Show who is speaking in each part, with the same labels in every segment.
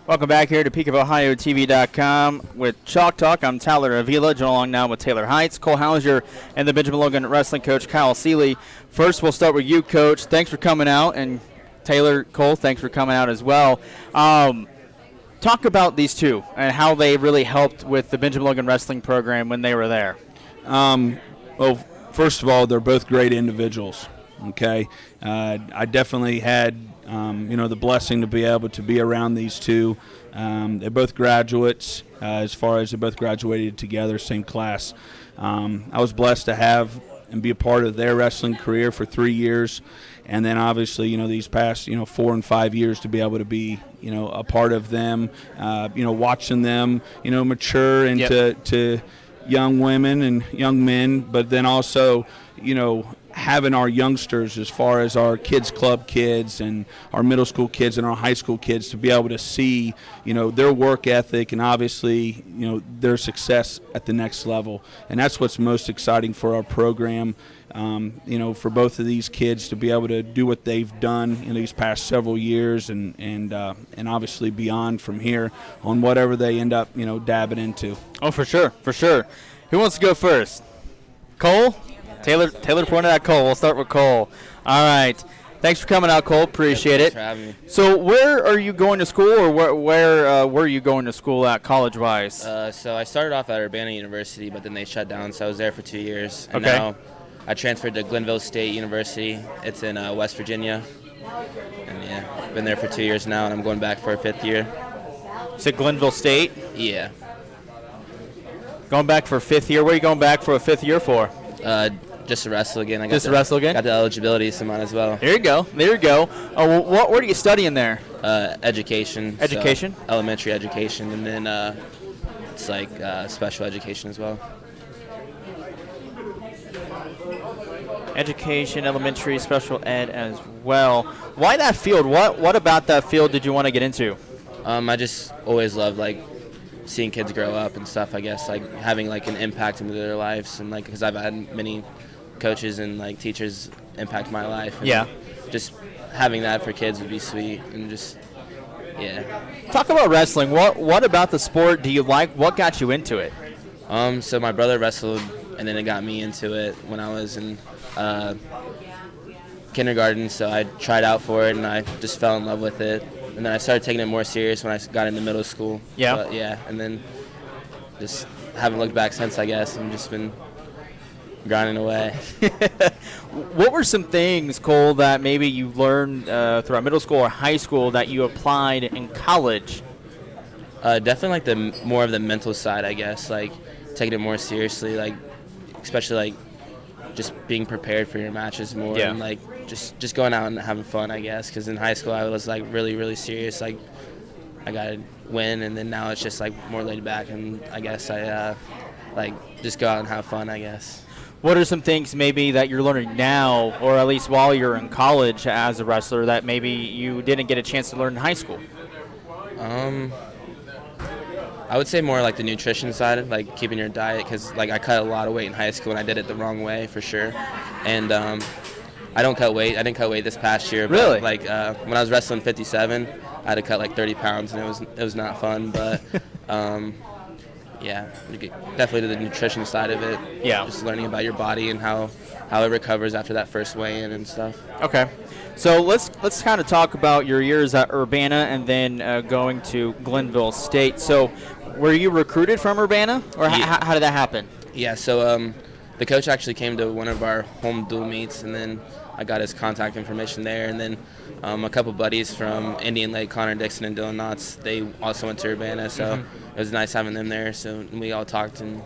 Speaker 1: Welcome back here to PeakofOhioTV.com with Chalk Talk. I'm Tyler Avila, joined along now with Taylor Heights, Cole Hauser, and the Benjamin Logan wrestling coach, Kyle Seeley. First, we'll start with you, Coach. Thanks for coming out, and Taylor, Cole, thanks for coming out as well. Talk about these two and how they really helped with the Benjamin Logan wrestling program when they were there.
Speaker 2: Well, first of all, they're both great individuals. Okay, I definitely had the blessing to be able to be around these two. They're both graduates, as far as they both graduated together, same class. I was blessed to have and be a part of their wrestling career for 3 years, and then obviously, these past 4 and 5 years to be able to be a part of them, watching them mature into to young women and young men, but then also having our youngsters, as far as our kids club kids and our middle school kids and our high school kids, to be able to see their work ethic and obviously their success at the next level. And that's what's most exciting for our program, for both of these kids to be able to do what they've done in these past several years and obviously beyond from here on whatever they end up dabbing into.
Speaker 1: Oh, for sure. Who wants to go first? Cole? Taylor pointed at Cole. We'll start with Cole. All right. Thanks for coming out, Cole. Appreciate it.
Speaker 3: Thanks for having me.
Speaker 1: So where are you going to school, or where were you going to school at college-wise?
Speaker 3: So I started off at Urbana University, but then they shut down, so I was there for 2 years. And
Speaker 1: Okay.
Speaker 3: now I transferred to Glenville State University. It's in West Virginia. And, yeah, been there for 2 years now, and I'm going back for a 5th year.
Speaker 1: You said Glenville State?
Speaker 3: Yeah.
Speaker 1: Going back for a 5th year. What are you going back for a 5th year for?
Speaker 3: Just to wrestle again.
Speaker 1: Just to wrestle again?
Speaker 3: Got the eligibility, so might as well.
Speaker 1: There you go. What are you studying there?
Speaker 3: Education.
Speaker 1: Education?
Speaker 3: So elementary education, and then it's like special education as well.
Speaker 1: Education, elementary, special ed as well. Why that field? What about that field did you want to get into?
Speaker 3: I just always loved seeing kids grow up and stuff. I guess having an impact into their lives, and because I've had many coaches and teachers impact my life. And just having that for kids would be sweet, and just
Speaker 1: Talk about wrestling. What about the sport do you like? What got you into it?
Speaker 3: So my brother wrestled, and then it got me into it when I was in kindergarten. So I tried out for it, and I just fell in love with it. And then I started taking it more serious when I got into middle school. And then just haven't looked back since, I guess, and just been grinding away.
Speaker 1: What were some things, Cole, that maybe you learned throughout middle school or high school that you applied in college?
Speaker 3: Definitely the more of the mental side, I guess, taking it more seriously, especially just being prepared for your matches more, and just going out and having fun, I guess, because in high school I was really, really serious, I gotta win, and then now it's just more laid back, and I guess I just go out and have fun, I guess.
Speaker 1: What are some things maybe that you're learning now, or at least while you're in college as a wrestler, that maybe you didn't get a chance to learn in high school?
Speaker 3: I would say more the nutrition side, keeping your diet, because I cut a lot of weight in high school, and I did it the wrong way for sure. And I don't cut weight. I didn't cut weight this past year.
Speaker 1: Really?
Speaker 3: But when I was wrestling 57, I had to cut 30 pounds, and it was not fun. But definitely the nutrition side of it.
Speaker 1: Yeah.
Speaker 3: Just learning about your body and how it recovers after that first weigh-in and stuff.
Speaker 1: Okay. So let's kind of talk about your years at Urbana and then going to Glenville State. So were you recruited from Urbana, or how did that happen?
Speaker 3: Yeah, so the coach actually came to one of our home dual meets, and then I got his contact information there. And then a couple buddies from Indian Lake, Connor Dixon and Dylan Knotts, they also went to Urbana, so it was nice having them there. So we all talked and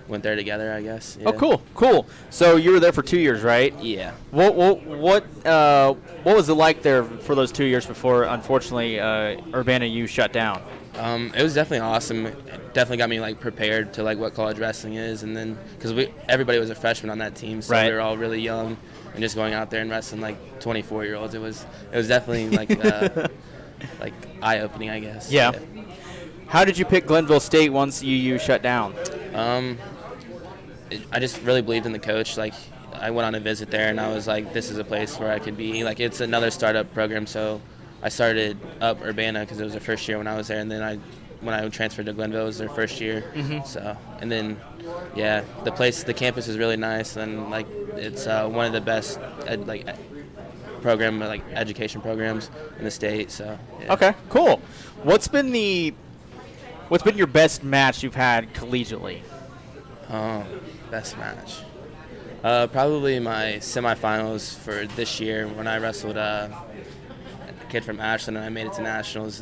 Speaker 3: went there together, I guess. Yeah.
Speaker 1: Oh, cool. So you were there for 2 years, right?
Speaker 3: Yeah.
Speaker 1: What was it like there for those 2 years before, unfortunately, Urbana U shut down?
Speaker 3: It was definitely awesome. It definitely got me prepared to what college wrestling is, and then because everybody was a freshman on that team, so we were all really young, and just going out there and wrestling 24-year-olds, it was definitely eye opening, I guess.
Speaker 1: Yeah. How did you pick Glenville State once UU shut down?
Speaker 3: I just really believed in the coach. I went on a visit there, and I was this is a place where I could be. It's another startup program, so I started up Urbana because it was the first year when I was there, and then when I transferred to Glenville, it was their first year. So, and then, yeah, the campus is really nice, and like it's one of the best education programs in the state. So, yeah.
Speaker 1: Okay, cool. What's been your best match you've had collegiately?
Speaker 3: Oh, best match. Probably my semifinals for this year when I wrestled a kid from Ashland and I made it to nationals.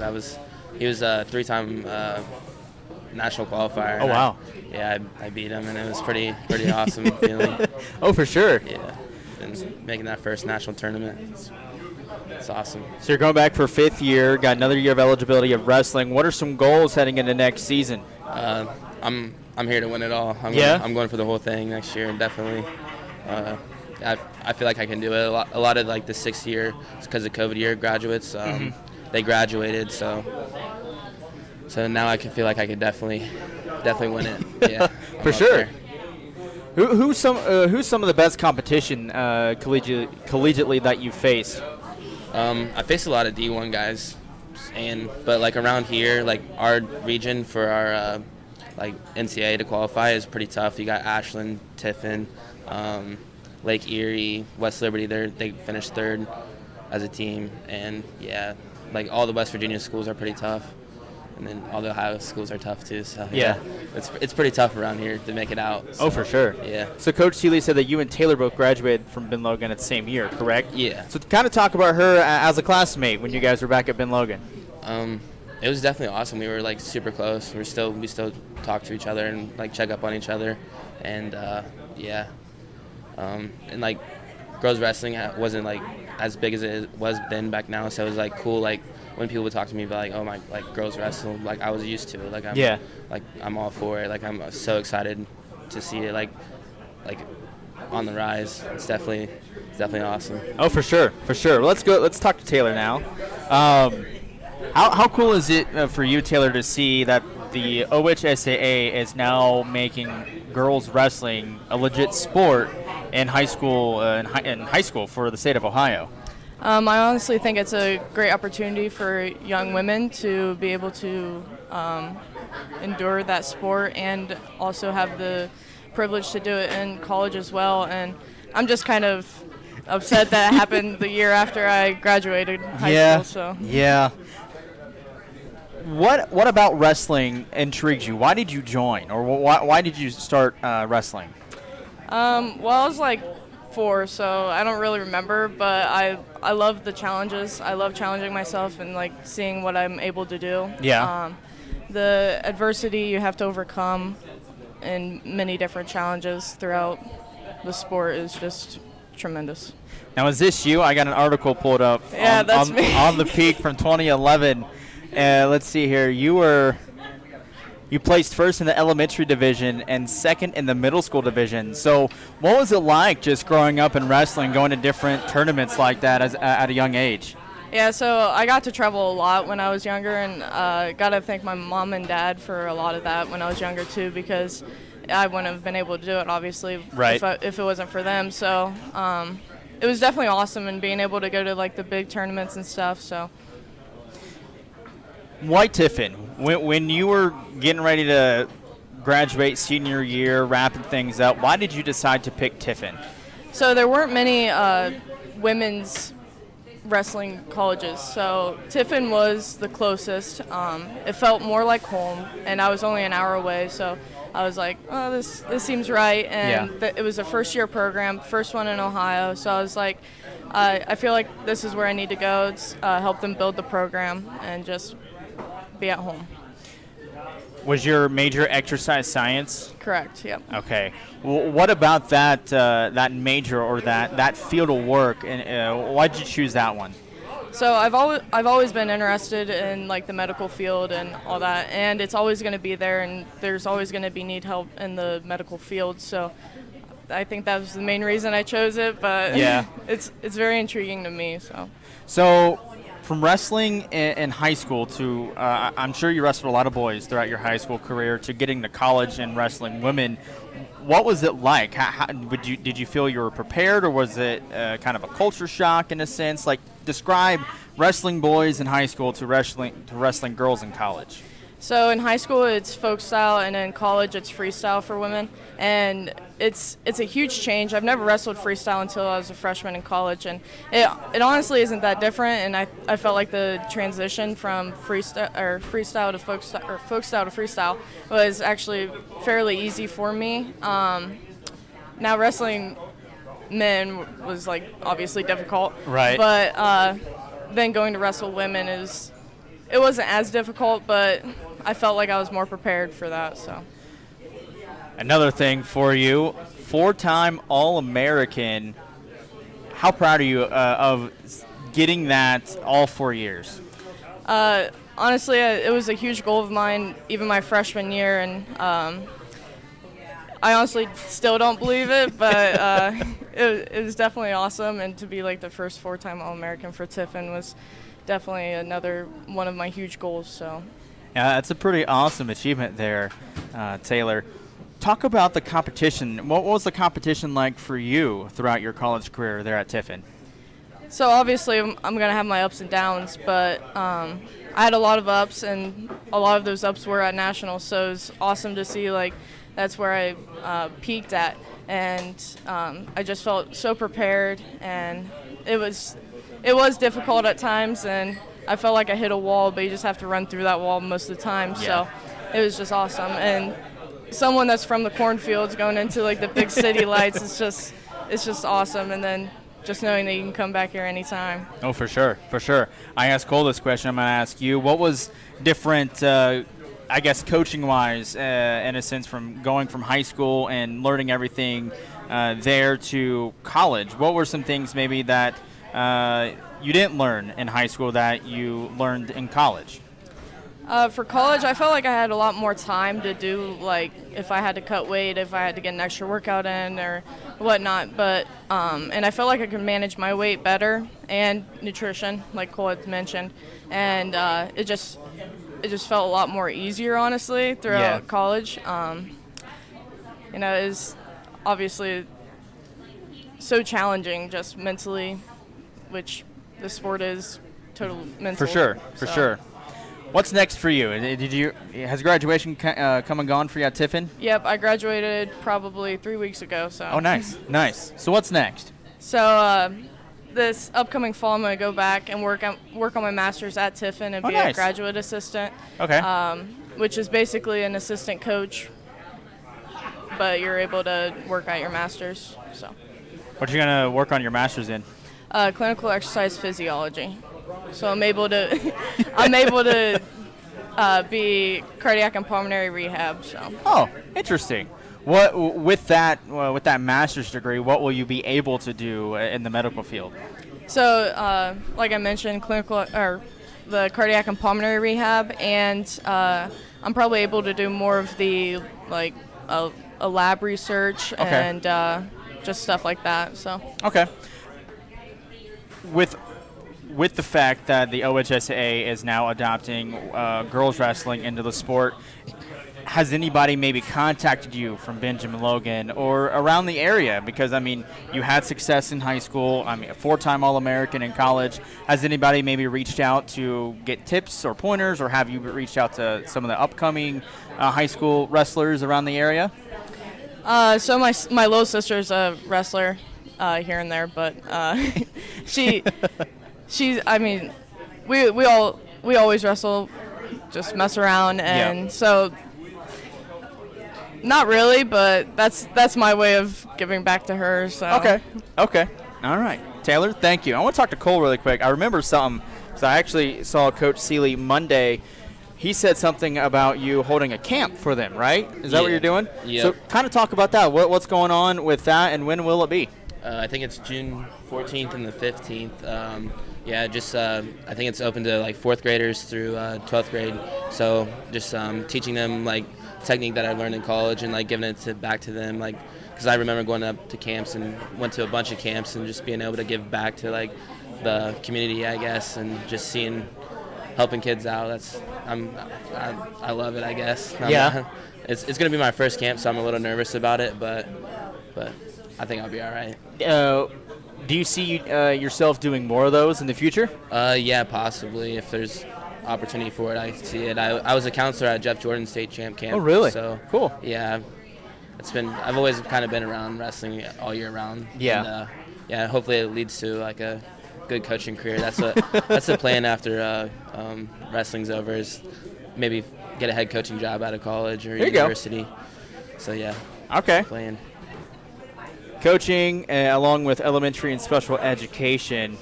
Speaker 3: He was a 3-time national qualifier.
Speaker 1: Oh wow!
Speaker 3: I beat him, and it was pretty awesome feeling.
Speaker 1: Oh, for sure.
Speaker 3: Yeah, and making that first national tournament, it's awesome.
Speaker 1: So you're going back for 5th year, got another year of eligibility of wrestling. What are some goals heading into next season?
Speaker 3: I'm here to win it all. I'm going for the whole thing next year, and definitely. I feel like I can do it. A lot of like the 6th year, because of COVID year graduates, they graduated, so now I can feel like I could definitely win it. Yeah,
Speaker 1: for sure. Who's some of the best competition collegiately that you faced?
Speaker 3: I faced a lot of D1 guys, but like around here, like our region for our like NCAA to qualify is pretty tough. You got Ashland, Tiffin, Lake Erie, West Liberty. They finished 3rd as a team, and yeah, like all the West Virginia schools are pretty tough, and then all the Ohio schools are tough too. So yeah, it's pretty tough around here to make it out. So,
Speaker 1: oh, for sure.
Speaker 3: Yeah.
Speaker 1: So Coach Seeley said that you and Taylor both graduated from Ben Logan at the same year, correct?
Speaker 3: Yeah.
Speaker 1: So kind of talk about her as a classmate when you guys were back at Ben Logan.
Speaker 3: It was definitely awesome. We were like super close. We still talk to each other and like check up on each other, and yeah. And like girls wrestling wasn't like as big as it was then back now, so it was like cool. Like when people would talk to me about like, oh my, like girls wrestle, like I was used to it. Like I'm all for it. Like I'm so excited to see it like on the rise. It's definitely awesome.
Speaker 1: Oh, for sure. Well, let's talk to Taylor now. How cool is it for you, Taylor, to see that the OHSAA is now making girls wrestling a legit sport in high school for the state of Ohio?
Speaker 4: I honestly think it's a great opportunity for young women to be able to endure that sport and also have the privilege to do it in college as well. And I'm just kind of upset that it happened the year after I graduated high school. So
Speaker 1: yeah. What about wrestling intrigues you? Why did you join, or why did you start wrestling?
Speaker 4: Well, I was like 4, so I don't really remember, but I love the challenges. I love challenging myself and like seeing what I'm able to do.
Speaker 1: Yeah.
Speaker 4: The adversity you have to overcome and many different challenges throughout the sport is just tremendous.
Speaker 1: Now, is this you? I got an article pulled up
Speaker 4: that's me.
Speaker 1: on the Peak from 2011. Let's see here. You placed 1st in the elementary division and 2nd in the middle school division. So what was it like just growing up in wrestling, going to different tournaments like that at a young age?
Speaker 4: Yeah, so I got to travel a lot when I was younger, and got to thank my mom and dad for a lot of that when I was younger too, because I wouldn't have been able to do it, obviously,
Speaker 1: right,
Speaker 4: if it wasn't for them. So it was definitely awesome, and being able to go to like the big tournaments and stuff. So.
Speaker 1: Why Tiffin? When you were getting ready to graduate senior year, wrapping things up, why did you decide to pick Tiffin?
Speaker 4: So there weren't many women's wrestling colleges, so Tiffin was the closest. It felt more like home, and I was only an hour away, so I was like, oh, this seems right. And it was a first-year program, first one in Ohio, so I was like, I feel like this is where I need to go. It's help them build the program and just be at home.
Speaker 1: Was your major exercise science?
Speaker 4: Correct, yep.
Speaker 1: Okay. Well, what about that major or that field of work, and why did you choose that one?
Speaker 4: So I've always been interested in like the medical field and all that, and it's always going to be there, and there's always going to be help in the medical field. So I think that was the main reason I chose it, but
Speaker 1: yeah,
Speaker 4: it's very intriguing to me.
Speaker 1: So from wrestling in high school to, I'm sure you wrestled a lot of boys throughout your high school career, to getting to college and wrestling women, what was it like? Did you feel you were prepared, or was it kind of a culture shock in a sense? Like, describe wrestling boys in high school to wrestling girls in college?
Speaker 4: So in high school, it's folk style, and in college, it's freestyle for women. And it's a huge change. I've never wrestled freestyle until I was a freshman in college, and it honestly isn't that different. And I felt like the transition from freestyle to folk style to freestyle was actually fairly easy for me. Now wrestling men was like obviously difficult,
Speaker 1: Right?
Speaker 4: But then going to wrestle women it wasn't as difficult, but I felt like I was more prepared for that. So
Speaker 1: Another thing for you, 4-time All-American. How proud are you of getting that all 4 years?
Speaker 4: Honestly, it was a huge goal of mine, even my freshman year, and I honestly still don't believe it, but it was definitely awesome, and to be like the first 4-time All-American for Tiffin was definitely another one of my huge goals. So
Speaker 1: Yeah, that's a pretty awesome achievement there, Taylor. Talk about the competition. What was the competition like for you throughout your college career there at Tiffin?
Speaker 4: So obviously I'm going to have my ups and downs, but I had a lot of ups, and a lot of those ups were at nationals, so it was awesome to see like that's where I peaked at, and I just felt so prepared, and it was difficult at times, and I felt like I hit a wall, but you just have to run through that wall most of the time.
Speaker 1: Yeah.
Speaker 4: So it was just awesome, and someone that's from the cornfields going into like the big city lights, it's just awesome, and then just knowing that you can come back here anytime.
Speaker 1: Oh, for sure, for sure. I asked Cole this question. I'm going to ask you. What was different, I guess, coaching-wise, in a sense, from going from high school and learning everything there to college? What were some things maybe that you didn't learn in high school that you learned in college?
Speaker 4: For college, I felt like I had a lot more time to do, like, if I had to cut weight, if I had to get an extra workout in or whatnot. But and I felt like I could manage my weight better and nutrition, like Cole had mentioned. And it just felt a lot more easier, honestly, throughout college. It was obviously so challenging just mentally, which the sport is total mental.
Speaker 1: For sure. What's next for you? Has graduation come and gone for you at Tiffin?
Speaker 4: Yep, I graduated probably 3 weeks ago. So.
Speaker 1: Oh, nice. So what's next?
Speaker 4: So this upcoming fall, I'm going to go back and work on my master's at Tiffin and be a graduate assistant.
Speaker 1: Okay.
Speaker 4: Which is basically an assistant coach, but you're able to work at your master's. So.
Speaker 1: What are you going to work on your master's in?
Speaker 4: Clinical exercise physiology. So I'm able to be cardiac and pulmonary rehab. So.
Speaker 1: Oh, interesting. What with that master's degree, what will you be able to do in the medical field?
Speaker 4: So, like I mentioned, the cardiac and pulmonary rehab, and I'm probably able to do more of the a lab research and just stuff like that. So.
Speaker 1: Okay. With the fact that the OHSAA is now adopting girls wrestling into the sport, has anybody maybe contacted you from Benjamin Logan or around the area? Because, I mean, you had success in high school, a 4-time All-American in college. Has anybody maybe reached out to get tips or pointers, or have you reached out to some of the upcoming high school wrestlers around the area?
Speaker 4: So my little sister's a wrestler here and there, but she's, I mean, we always wrestle, just mess around, and so not really, but that's my way of giving back to her. So
Speaker 1: Okay. All right. Taylor, thank you. I want to talk to Cole really quick. I remember something, because I actually saw Coach Seeley Monday. He said something about you holding a camp for them, right? Is that what you're doing?
Speaker 3: Yeah.
Speaker 1: So kind of talk about that. What's going on with that, and when will it be?
Speaker 3: I think it's June 14th and the 15th. I think it's open to like 4th graders through 12th grade. So just teaching them like technique that I learned in college and like giving it back to them. Like, because I remember going up to camps and went to a bunch of camps and just being able to give back to like the community, I guess, and just helping kids out. I love it, I guess. It's gonna be my first camp, so I'm a little nervous about it, but I think I'll be all right.
Speaker 1: Do you see yourself doing more of those in the future?
Speaker 3: Yeah, possibly. If there's opportunity for it, I see it. I was a counselor at Jeff Jordan's state champ camp.
Speaker 1: Oh, really?
Speaker 3: So
Speaker 1: cool.
Speaker 3: Yeah, I've always kind of been around wrestling all year round.
Speaker 1: Yeah.
Speaker 3: And, yeah. Hopefully it leads to like a good coaching career. That's the plan after wrestling's over, is maybe get a head coaching job out of college or university. So yeah.
Speaker 1: Okay.
Speaker 3: Playing.
Speaker 1: Coaching along with elementary and special education.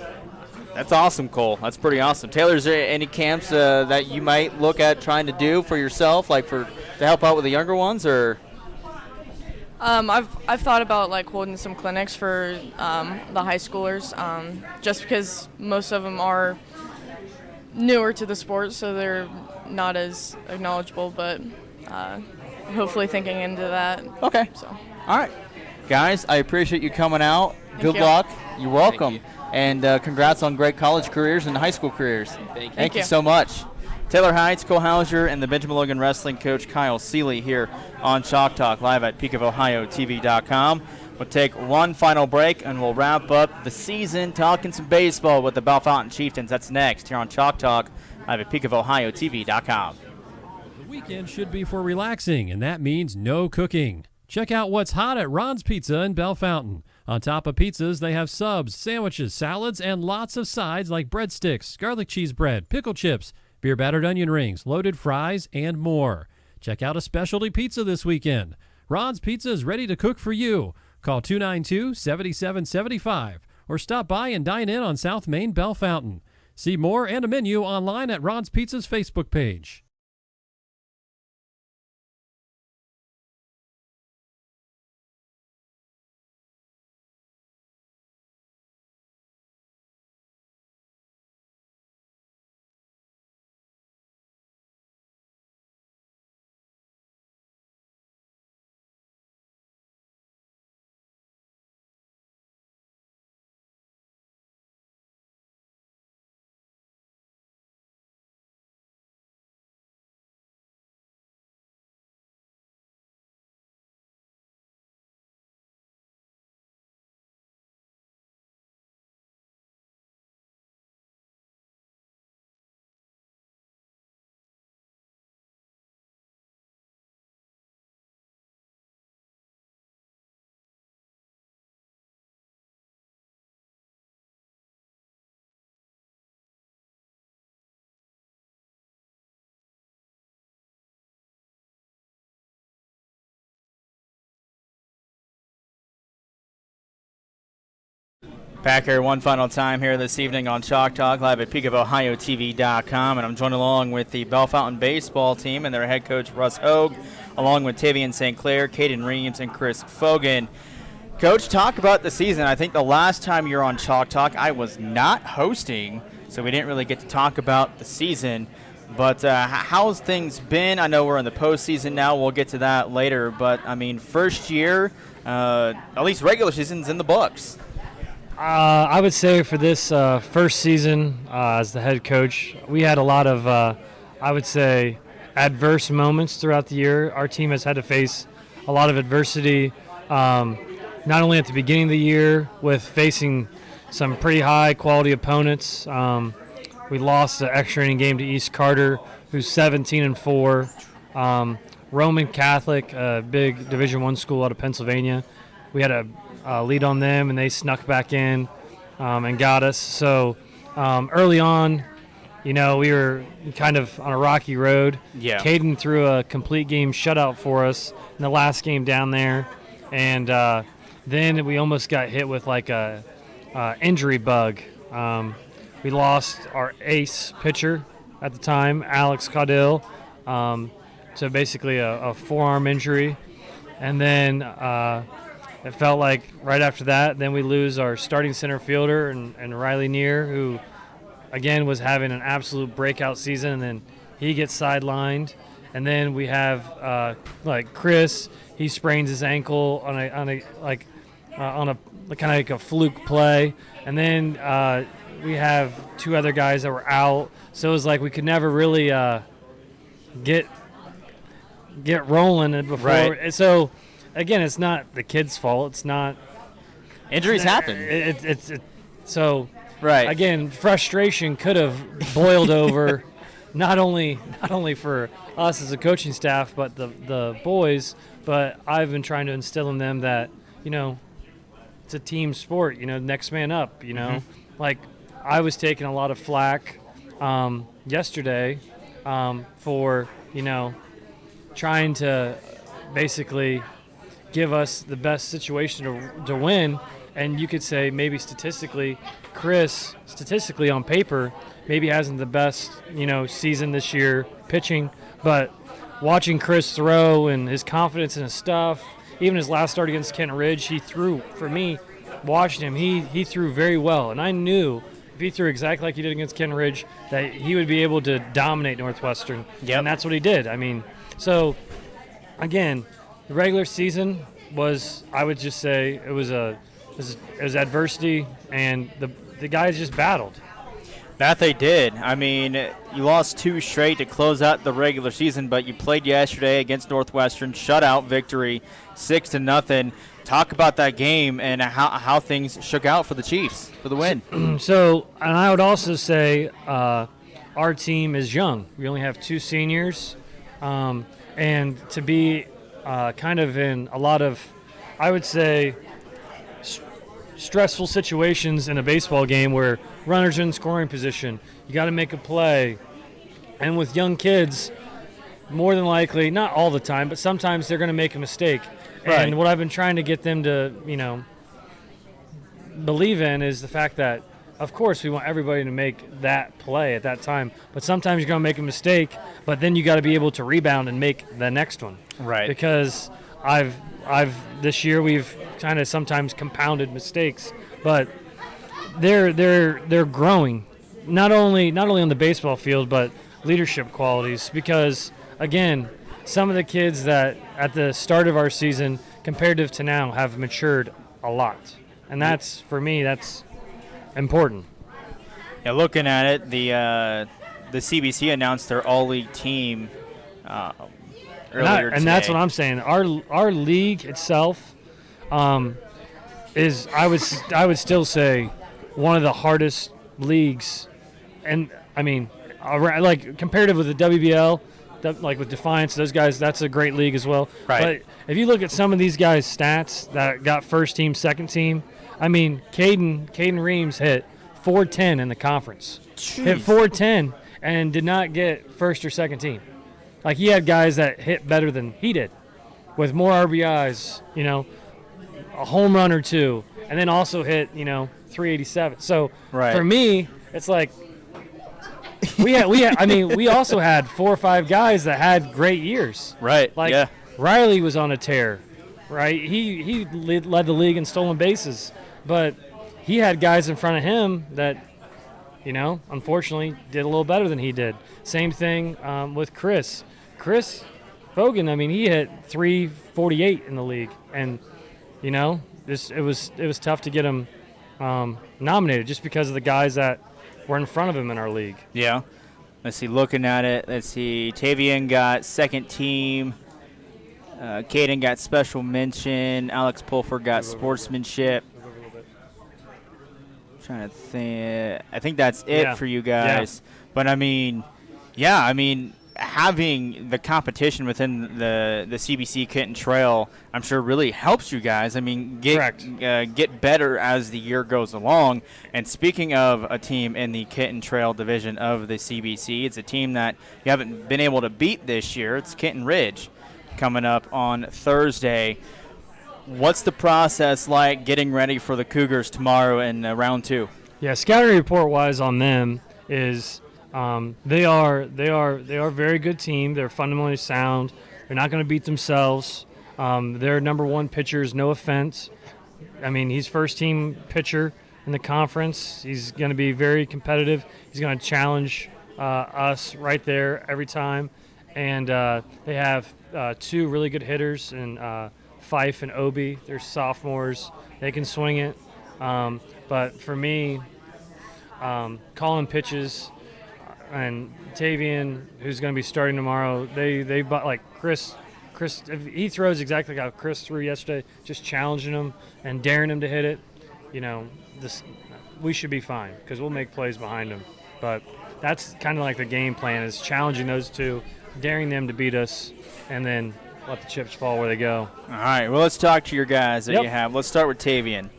Speaker 1: That's awesome, Cole. That's pretty awesome. Taylor, is there any camps that you might look at trying to do for yourself, like to help out with the younger ones, or?
Speaker 4: I've thought about like holding some clinics for the high schoolers, just because most of them are newer to the sport, so they're not as knowledgeable. But hopefully thinking into that.
Speaker 1: Okay.
Speaker 4: So.
Speaker 1: All right, guys. I appreciate you coming out. Good luck. You're welcome. And congrats on great college careers and high school careers. Thank you so much. Taylor Heights, Cole Hauser, and the Benjamin Logan wrestling coach Kyle Seeley here on Chalk Talk, live at PeakofOhioTV.com. We'll take one final break, and we'll wrap up the season talking some baseball with the Bellefontaine Chieftains. That's next here on Chalk Talk, live at PeakofOhioTV.com.
Speaker 5: The weekend should be for relaxing, and that means no cooking. Check out what's hot at Ron's Pizza in Bellefontaine. On top of pizzas, they have subs, sandwiches, salads, and lots of sides like breadsticks, garlic cheese bread, pickle chips, beer battered onion rings, loaded fries, and more. Check out a specialty pizza this weekend. Ron's Pizza is ready to cook for you. Call 292-7775 or stop by and dine in on South Main Bellefontaine. See more and a menu online at Ron's Pizza's Facebook page.
Speaker 1: Back here one final time here this evening on Chalk Talk, live at PeakofOhioTV.com, and I'm joined along with the Bellefontaine baseball team and their head coach, Russ Hogue, along with Tiffin St. Clair, Caden Reeves, and Chris Fogan. Coach, talk about the season. I think the last time you were on Chalk Talk, I was not hosting, so we didn't really get to talk about the season. But how's things been? I know we're in the postseason now. We'll get to that later. But, I mean, first year, at least regular season's in the books.
Speaker 6: I would say for this first season as the head coach, we had a lot of, I would say, adverse moments throughout the year. Our team has had to face a lot of adversity, not only at the beginning of the year with facing some pretty high-quality opponents. We lost an extra inning game to East Carter, who's 17-4. Roman Catholic, a big Division I school out of Pennsylvania. We had a lead on them, and they snuck back in and got us. So early on, we were kind of on a rocky road.
Speaker 1: Yeah.
Speaker 6: Caden threw a complete game shutout for us in the last game down there, and then we almost got hit with like a injury bug. We lost our ace pitcher at the time, Alex Caudill, to basically a forearm injury, and then it felt like right after that, then we lose our starting center fielder and Riley Neer, who, again, was having an absolute breakout season, and then he gets sidelined. And then we have like Chris, he sprains his ankle on a kind of like a fluke play, and then we have two other guys that were out. So it was like we could never really get rolling before.
Speaker 1: Right.
Speaker 6: So. Again, it's not the kids' fault. It's not
Speaker 1: Injuries happen.
Speaker 6: So
Speaker 1: Right.
Speaker 6: again, frustration could have boiled over not only for us as a coaching staff, but the boys. But I've been trying to instill in them that, it's a team sport, next man up, Like, I was taking a lot of flack yesterday for, trying to basically give us the best situation to win. And you could say maybe statistically, Chris, on paper, maybe hasn't the best, season this year pitching. But watching Chris throw and his confidence in his stuff, even his last start against Kent Ridge, he threw, for me, watching him, he threw very well. And I knew if he threw exactly like he did against Kent Ridge, that he would be able to dominate Northwestern.
Speaker 1: Yep.
Speaker 6: And that's what he did. I mean, so, again, the regular season was, I would just say, it was adversity, and the guys just battled.
Speaker 1: That they did. I mean, you lost 2 straight to close out the regular season, but you played yesterday against Northwestern, shutout victory, 6-0. Talk about that game and how things shook out for the Chiefs for the win.
Speaker 6: So, and I would also say our team is young. We only have 2 seniors, and to be kind of in a lot of, I would say, stressful situations in a baseball game where runners are in scoring position, you got to make a play. And with young kids, more than likely, not all the time, but sometimes they're going to make a mistake.
Speaker 1: Right.
Speaker 6: And what I've been trying to get them to, believe in is the fact that, of course, we want everybody to make that play at that time, but sometimes you're going to make a mistake, but then you got to be able to rebound and make the next one.
Speaker 1: Right.
Speaker 6: Because this year we've kind of sometimes compounded mistakes, but they're growing, not only on the baseball field, but leadership qualities. Because again, some of the kids that at the start of our season, comparative to now, have matured a lot, and that's, for me, that's important.
Speaker 1: Yeah, looking at it, the CBC announced their all-league team earlier today.
Speaker 6: And that's what I'm saying. Our league itself is, I would still say, one of the hardest leagues, and I mean, like comparative with the WBL, like with Defiance, those guys, that's a great league as well.
Speaker 1: Right.
Speaker 6: But if you look at some of these guys' stats that got first team, second team, I mean, Caden Reams hit 410 in the conference.
Speaker 1: Jeez.
Speaker 6: Hit 410 and did not get first or second team. Like, he had guys that hit better than he did, with more RBIs, a home run or 2, and then also hit, 387. So
Speaker 1: Right.
Speaker 6: for me, it's like we also had 4 or 5 guys that had great years.
Speaker 1: Right.
Speaker 6: Like,
Speaker 1: yeah.
Speaker 6: Riley was on a tear, right? He led the league in stolen bases, but he had guys in front of him that, unfortunately did a little better than he did. Same thing with Chris Vogel. I mean, he hit 348 in the league, and it was tough to get him nominated just because of the guys that were in front of him in our league.
Speaker 1: Yeah. Let's see, looking at it, Tavian got second team. Caden got special mention. Alex Pulford got sportsmanship. Trying to think. I think that's it for you guys. Yeah. But, having the competition within the CBC Kitten Trail, I'm sure really helps you guys. Get better as the year goes along. And speaking of a team in the Kitten Trail division of the CBC, it's a team that you haven't been able to beat this year. It's Kitten Ridge coming up on Thursday. What's the process like getting ready for the Cougars tomorrow in round 2?
Speaker 6: Yeah, scouting report wise on them is they are a very good team. They're fundamentally sound. They're not going to beat themselves. Their number 1 pitcher is Noah Fent. I mean, he's first team pitcher in the conference. He's going to be very competitive. He's going to challenge us right there every time. And they have 2 really good hitters in Fife and Obi. They're sophomores. They can swing it. But for me, calling pitches, and Tavian, who's going to be starting tomorrow, they like Chris, if he throws exactly how Chris threw yesterday, just challenging him and daring him to hit it. we should be fine because we'll make plays behind them. But that's kind of like the game plan, is challenging those two, daring them to beat us, and then let the chips fall where they go.
Speaker 1: All right, well, let's talk to your guys that you have. Let's start with Tavian.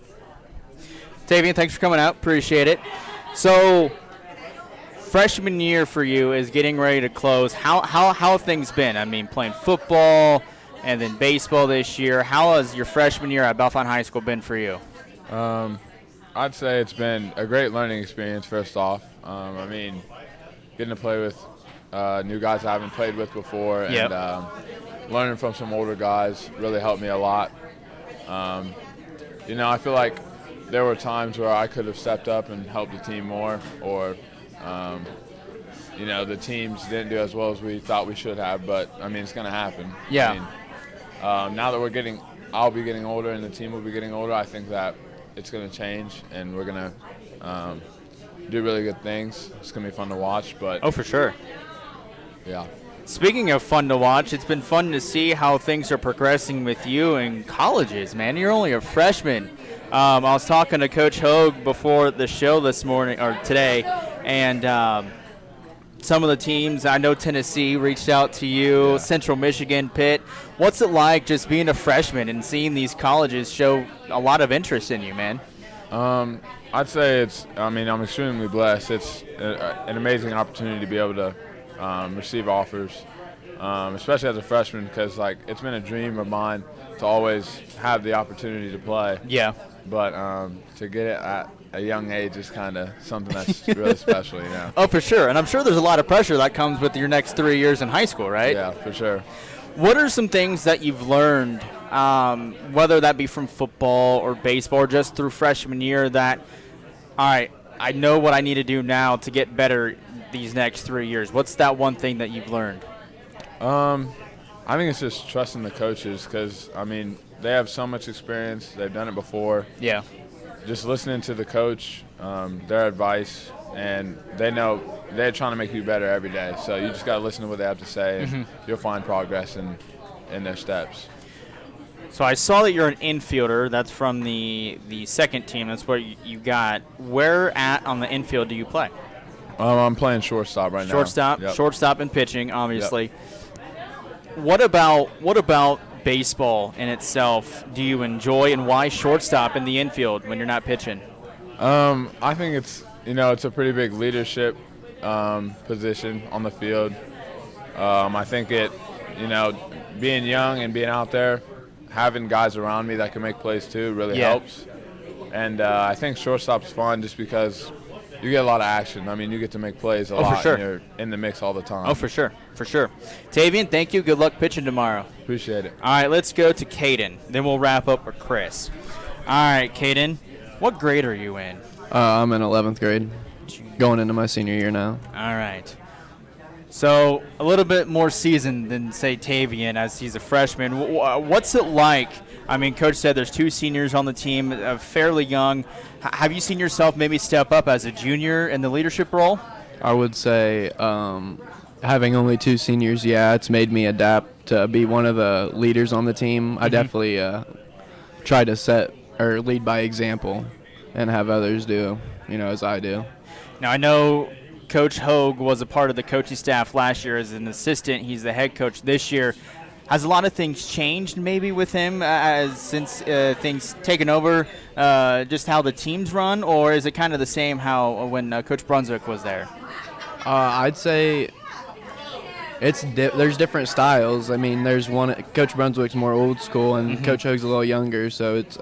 Speaker 1: Tavian, thanks for coming out. Appreciate it. So, freshman year for you is getting ready to close. How have things been? I mean, playing football and then baseball this year. How has your freshman year at Bellefontaine High School been for you?
Speaker 7: I'd say it's been a great learning experience, first off. I mean, getting to play with new guys I haven't played with before and learning from some older guys really helped me a lot. I feel like there were times where I could have stepped up and helped the team more, or, the teams didn't do as well as we thought we should have, but, I mean, it's going to happen.
Speaker 1: Yeah.
Speaker 7: Now that I'll be getting older and the team will be getting older, I think that it's going to change, and we're going to do really good things. It's going to be fun to watch. But
Speaker 1: oh, for sure.
Speaker 7: Yeah.
Speaker 1: Speaking of fun to watch, it's been fun to see how things are progressing with you in colleges, man. You're only a freshman. I was talking to Coach Hogue before the show this morning, or today, and some of the teams, I know Tennessee reached out to you, Central Michigan, Pitt. What's it like just being a freshman and seeing these colleges show a lot of interest in you, man?
Speaker 7: I'd say I'm extremely blessed. It's an amazing opportunity to be able to receive offers, especially as a freshman, because, it's been a dream of mine to always have the opportunity to play.
Speaker 1: Yeah.
Speaker 7: But to get it at a young age is kind of something that's really special,
Speaker 1: Oh, for sure. And I'm sure there's a lot of pressure that comes with your next 3 years in high school, right?
Speaker 7: Yeah, for sure.
Speaker 1: What are some things that you've learned, whether that be from football or baseball or just through freshman year, that, all right, I know what I need to do now to get better these next 3 years? What's that one thing that you've learned?
Speaker 7: I think it's just trusting the coaches because, they have so much experience. They've done it before.
Speaker 1: Yeah.
Speaker 7: Just listening to the coach, their advice, and they're trying to make you better every day. So you just got to listen to what they have to say, and you'll find progress in their steps.
Speaker 1: So I saw that you're an infielder. That's from the second team. That's what you got. Where on the infield do you play?
Speaker 7: I'm playing shortstop right now.
Speaker 1: Shortstop and pitching, obviously.
Speaker 7: Yep.
Speaker 1: What about baseball in itself do you enjoy, and why shortstop in the infield when you're not pitching?
Speaker 7: I think it's a pretty big leadership position on the field. I think being young and being out there, having guys around me that can make plays too really helps. And I think shortstop's fun just because you get a lot of action. You get to make plays a lot.
Speaker 1: For sure.
Speaker 7: And you're in the mix all the time.
Speaker 1: Oh, for sure. Tavian, thank you. Good luck pitching tomorrow.
Speaker 7: Appreciate it.
Speaker 1: All right, let's go to Caden. Then we'll wrap up with Chris. All right, Caden, what grade are you in?
Speaker 8: I'm in 11th grade, going into my senior year now.
Speaker 1: All right. So a little bit more seasoned than, say, Tavian, as he's a freshman. What's it like? Coach said there's 2 seniors on the team, fairly young. Have you seen yourself maybe step up as a junior in the leadership role?
Speaker 8: I would say having only 2 seniors, it's made me adapt to be one of the leaders on the team. I definitely try to set or lead by example and have others do, as I do.
Speaker 1: Now, I know Coach Hogue was a part of the coaching staff last year as an assistant. He's the head coach this year. Has a lot of things changed maybe with him since things taken over, just how the teams run, or is it kind of the same how when Coach Brunswick was there?
Speaker 8: I'd say there's different styles. There's one, Coach Brunswick's more old school, and Coach Hogue's a little younger, so it's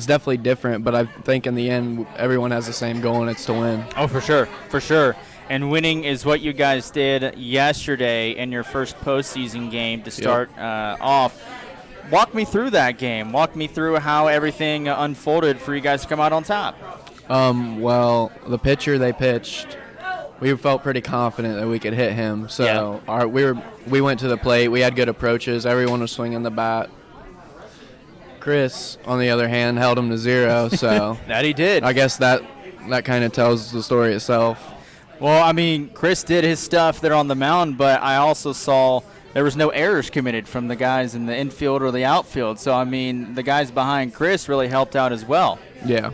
Speaker 8: definitely different. But I think in the end, everyone has the same goal, and it's to win.
Speaker 1: Oh, for sure. And winning is what you guys did yesterday in your first postseason game to start off. Walk me through that game. Walk me through how everything unfolded for you guys to come out on top.
Speaker 8: Well, the pitcher they pitched, we felt pretty confident that we could hit him. So we went to the plate. We had good approaches. Everyone was swinging the bat. Chris, on the other hand, held him to 0. So
Speaker 1: that he did.
Speaker 8: I guess that kind of tells the story itself.
Speaker 1: Well, Chris did his stuff there on the mound, but I also saw there was no errors committed from the guys in the infield or the outfield. So, I mean, the guys behind Chris really helped out as well.
Speaker 8: Yeah.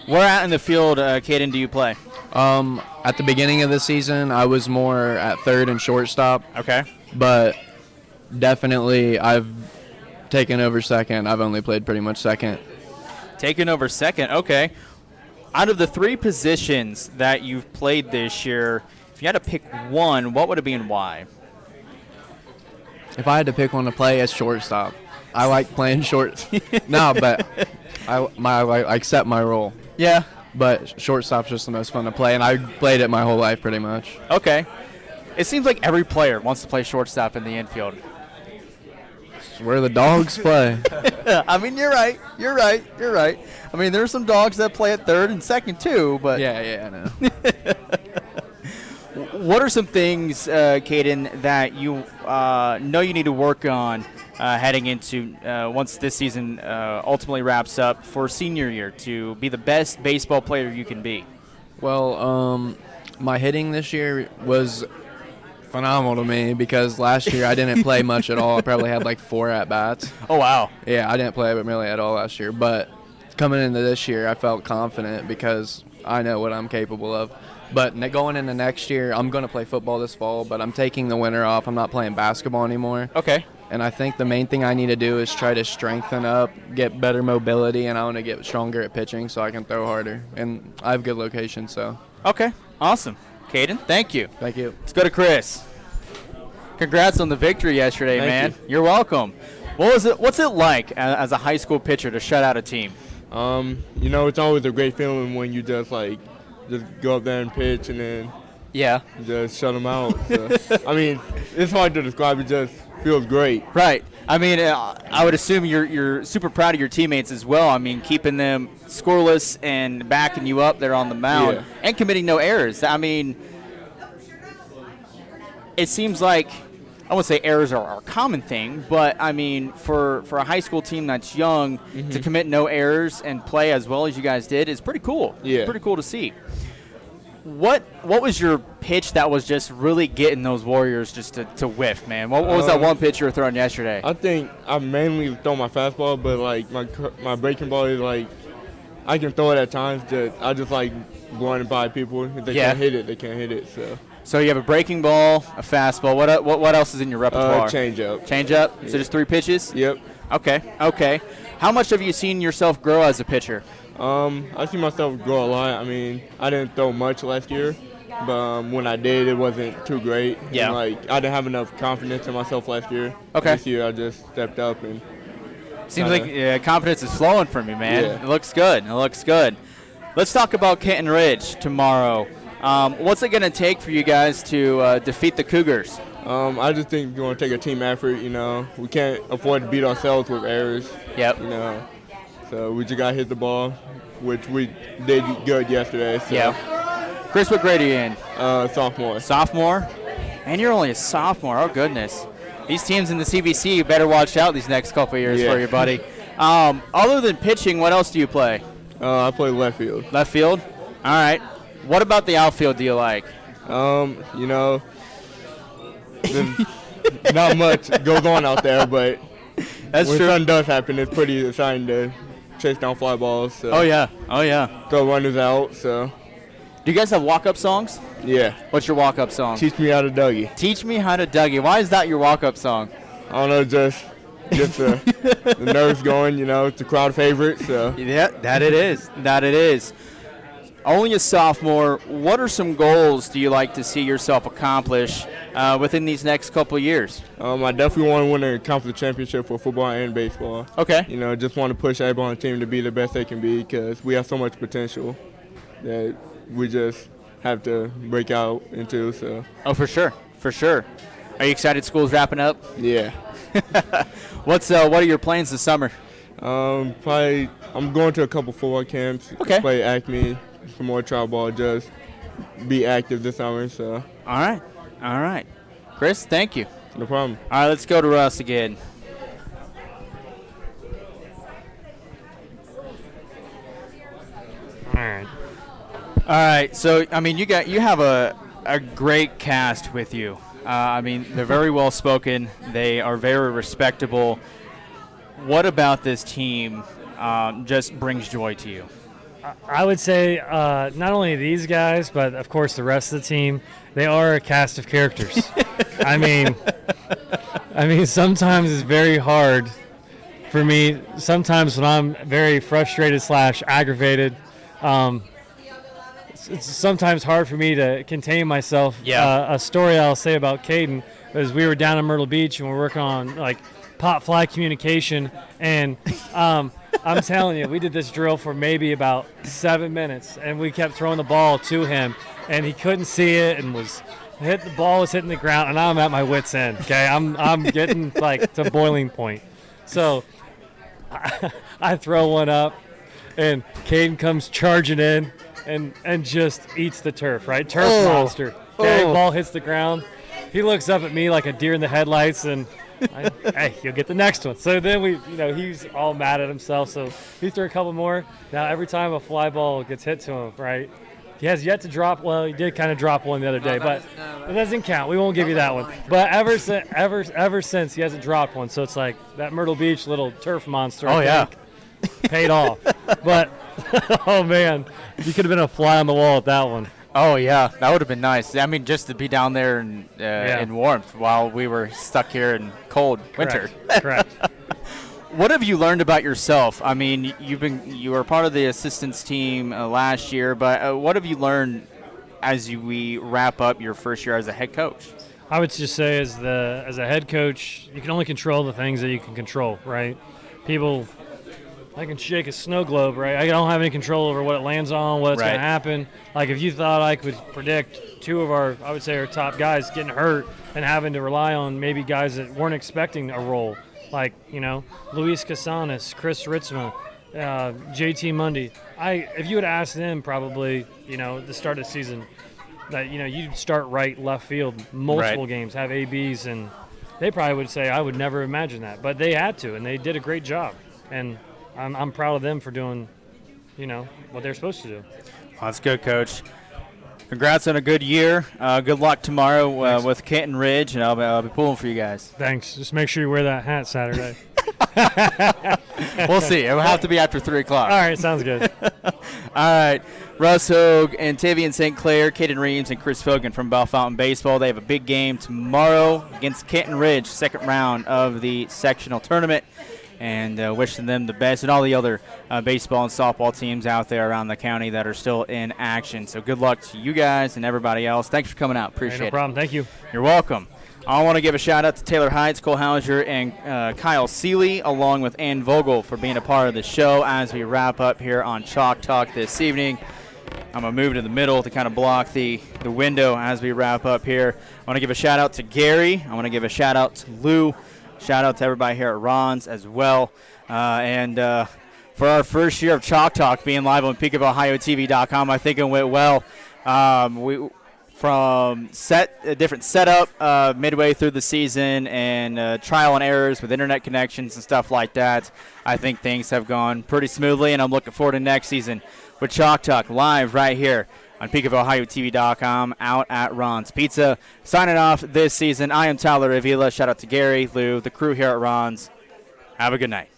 Speaker 1: Where out in the field, Caden, do you play?
Speaker 8: At the beginning of the season, I was more at third and shortstop.
Speaker 1: Okay.
Speaker 8: But definitely I've taken over second. I've only played pretty much second.
Speaker 1: Taken over second, okay. Out of the 3 positions that you've played this year, if you had to pick one, what would it be and why?
Speaker 8: If I had to pick one to play, it's shortstop. I like playing short. No, but I accept my role.
Speaker 1: Yeah.
Speaker 8: But shortstop's just the most fun to play, and I played it my whole life pretty much.
Speaker 1: Okay. It seems like every player wants to play shortstop in the infield.
Speaker 8: It's where the dogs play.
Speaker 1: I mean, you're right. I mean, there's some dogs that play at third and second too, but
Speaker 8: Yeah, I know.
Speaker 1: what are some things, Caden, that you know you need to work on heading into once this season ultimately wraps up for senior year to be the best baseball player you can be?
Speaker 8: Well, my hitting this year was phenomenal to me because last year I didn't play much at all. I probably had like 4 at-bats.
Speaker 1: Oh, wow.
Speaker 8: Yeah, I didn't play really at all last year. But coming into this year, I felt confident because I know what I'm capable of. But going into next year, I'm going to play football this fall, but I'm taking the winter off. I'm not playing basketball anymore.
Speaker 1: Okay.
Speaker 8: And I think the main thing I need to do is try to strengthen up, get better mobility, and I want to get stronger at pitching so I can throw harder. And I have good location, so.
Speaker 1: Okay, awesome. Caden, thank you.
Speaker 8: Thank you.
Speaker 1: Let's go to Chris. Congrats on the victory yesterday,
Speaker 9: Thank
Speaker 1: man. You're welcome. What's it like as a high school pitcher to shut out a team?
Speaker 9: You know, it's always a great feeling when you just go up there and pitch and then just shut them out. So, I mean, it's hard to describe. It just feels great.
Speaker 1: Right. I mean, I would assume you're super proud of your teammates as well. I mean, keeping them scoreless and backing you up there on the mound and committing no errors. I mean, it seems like, I won't say errors are a common thing, but I mean, for a high school team that's young to commit no errors and play as well as you guys did is pretty cool.
Speaker 9: Yeah.
Speaker 1: It's pretty cool to see. What was your pitch that was just really getting those Warriors just to whiff, man? What was that one pitch you were throwing yesterday?
Speaker 9: I think I mainly throw my fastball, but my breaking ball is I can throw it at times. I just like blowing it by people. If they can't hit it, they can't hit it.
Speaker 1: So you have a breaking ball, a fastball. What else is in your repertoire?
Speaker 9: Change-up.
Speaker 1: Change-up?
Speaker 9: Yeah.
Speaker 1: So just 3 pitches?
Speaker 9: Yep.
Speaker 1: Okay. How much have you seen yourself grow as a pitcher?
Speaker 9: I see myself grow a lot. I mean, I didn't throw much last year, but when I did, it wasn't too great.
Speaker 1: Yeah.
Speaker 9: And, I didn't have enough confidence in myself last year.
Speaker 1: Okay.
Speaker 9: This year, I just stepped up and.
Speaker 1: Seems like confidence is flowing from you, man.
Speaker 9: Yeah.
Speaker 1: It looks good. Let's talk about Kenton Ridge tomorrow. What's it going to take for you guys to defeat the Cougars?
Speaker 9: I just think we're going to take a team effort. You know, we can't afford to beat ourselves with errors.
Speaker 1: Yep.
Speaker 9: You know, so we just got to hit the ball, which we did good yesterday. So.
Speaker 1: Yeah. Chris, what grade are you in?
Speaker 9: Sophomore.
Speaker 1: Sophomore? And you're only a sophomore. Oh, goodness. These teams in the CBC, you better watch out these next couple of years for you, buddy. Other than pitching, what else do you play?
Speaker 9: I play left field.
Speaker 1: Left field? All right. What about the outfield do you like?
Speaker 9: You know, not much goes on out there, but
Speaker 1: That's
Speaker 9: when
Speaker 1: true.
Speaker 9: something does happen, it's pretty exciting to chase down fly balls. So
Speaker 1: Oh, yeah.
Speaker 9: throw runners out. So
Speaker 1: Do you guys have walk-up songs?
Speaker 9: yeah,
Speaker 1: What's your walk-up song?
Speaker 9: teach me how to Dougie.
Speaker 1: Teach Me How to Dougie. Why is that your walk-up song?
Speaker 9: I don't know, just the nerves going. You know, it's a crowd favorite. So
Speaker 1: Yeah, that it is. Only a sophomore. What are some goals do you like to see yourself accomplish within these next couple of years?
Speaker 9: I definitely want to win a conference championship for football and baseball.
Speaker 1: Okay.
Speaker 9: You know, just want to push everybody on the team to be the best they can be because we have so much potential that we just have to break out into. So
Speaker 1: Oh, for sure. Are you excited school's wrapping up?
Speaker 9: yeah.
Speaker 1: What are your plans this summer?
Speaker 9: Probably I'm going to a couple football camps.
Speaker 1: Okay.
Speaker 9: Play Acme, some more travel ball, just be active this summer. So
Speaker 1: All right. Chris, thank you.
Speaker 9: no problem.
Speaker 1: All right, let's go to Russ again.
Speaker 6: All right.
Speaker 1: All right, so I mean, you have a great cast with you. I mean, they're very well spoken. They are very respectable. What about this team just brings joy to you?
Speaker 6: I would say not only these guys, but of course the rest of the team. They are a cast of characters. I mean, sometimes it's very hard for me. Sometimes when I'm very frustrated / aggravated, it's sometimes hard for me to contain myself.
Speaker 1: Yeah.
Speaker 6: A story I'll say about Caden is we were down in Myrtle Beach and we're working on like pop fly communication, and I'm telling you, we did this drill for maybe about 7 minutes, and we kept throwing the ball to him, and he couldn't see it, and the ball was hitting the ground, and I'm at my wit's end. Okay, I'm getting like to boiling point. So I throw one up, and Caden comes charging in, and just eats the turf. Right, turf monster. Okay, ball hits the ground. He looks up at me like a deer in the headlights, and hey, you'll get the next one. So then he's all mad at himself. So he threw a couple more. Now every time a fly ball gets hit to him, right, he has yet to drop. Well, he did kind of drop one the other day, but it doesn't count. We won't give you that one. But ever since he hasn't dropped one. So it's like that Myrtle Beach little turf monster. I think, paid off. But oh man, you could have been a fly on the wall at that one.
Speaker 1: Oh, yeah, that would have been nice. I mean, just to be down there in warmth while we were stuck here in cold winter.
Speaker 6: Correct.
Speaker 1: What have you learned about yourself? I mean, you were part of the assistants team last year, but what have you learned as we wrap up your first year as a head coach?
Speaker 6: I would just say as a head coach, you can only control the things that you can control, right? I can shake a snow globe, right? I don't have any control over what it lands on, what's going to happen. Like if you thought I could predict two of our top guys getting hurt and having to rely on maybe guys that weren't expecting a role, like, Luis Casanas, Chris Ritzma, JT Mundy. If you had asked them probably, at the start of the season, that, you'd start right left field multiple games, have ABs, and they probably would say, I would never imagine that. But they had to, and they did a great job. And I'm proud of them for doing, what they're supposed to do.
Speaker 1: Well, that's good, Coach. Congrats on a good year. Good luck tomorrow with Kenton Ridge, and I'll be pulling for you guys.
Speaker 6: Thanks. Just make sure you wear that hat Saturday.
Speaker 1: We'll see. It will have to be after 3 o'clock.
Speaker 6: All right, sounds good.
Speaker 1: All right. Russ Hogue and Tiffin St. Clair, Caden Reeves, and Chris Vogan from Bellefontaine Baseball. They have a big game tomorrow against Kenton Ridge, second round of the sectional tournament. And wishing them the best, and all the other baseball and softball teams out there around the county that are still in action. So good luck to you guys and everybody else. Thanks for coming out. Appreciate it.
Speaker 6: No problem. Thank you.
Speaker 1: You're welcome. I want to give a shout-out to Taylor Heights, Cole Hauser, and Kyle Seeley, along with Ann Vogel, for being a part of the show as we wrap up here on Chalk Talk this evening. I'm going to move to the middle to kind of block the window as we wrap up here. I want to give a shout-out to Gary. I want to give a shout-out to Lou. Shout out to everybody here at Ron's as well. And for our first year of Chalk Talk being live on PeakofOhioTV.com, I think it went well. We from a different setup midway through the season and trial and errors with internet connections and stuff like that. I think things have gone pretty smoothly, and I'm looking forward to next season with Chalk Talk live right here on PeakofOhioTV.com, out at Ron's Pizza. Signing off this season, I am Tyler Avila. Shout out to Gary, Lou, the crew here at Ron's. Have a good night.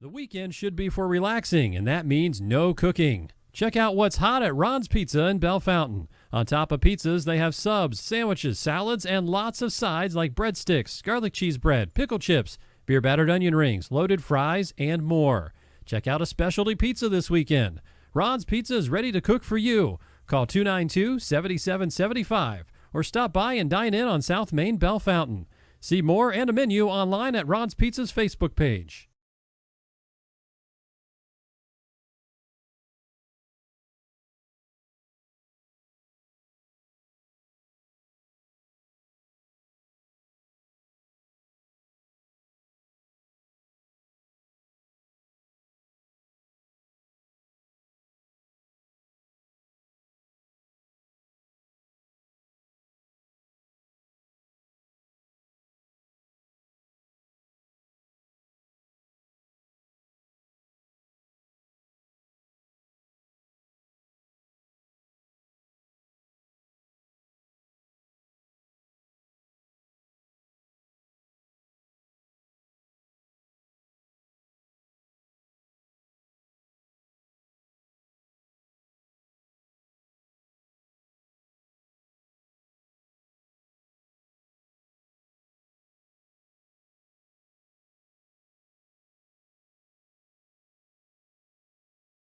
Speaker 5: The weekend should be for relaxing, and that means no cooking. Check out what's hot at Ron's Pizza in Bellefontaine. On top of pizzas, they have subs, sandwiches, salads, and lots of sides like breadsticks, garlic cheese bread, pickle chips, beer battered onion rings, loaded fries, and more. Check out a specialty pizza this weekend. Ron's Pizza is ready to cook for you. Call 292-7775 or stop by and dine in on South Main Bellefontaine. See more and a menu online at Ron's Pizza's Facebook page.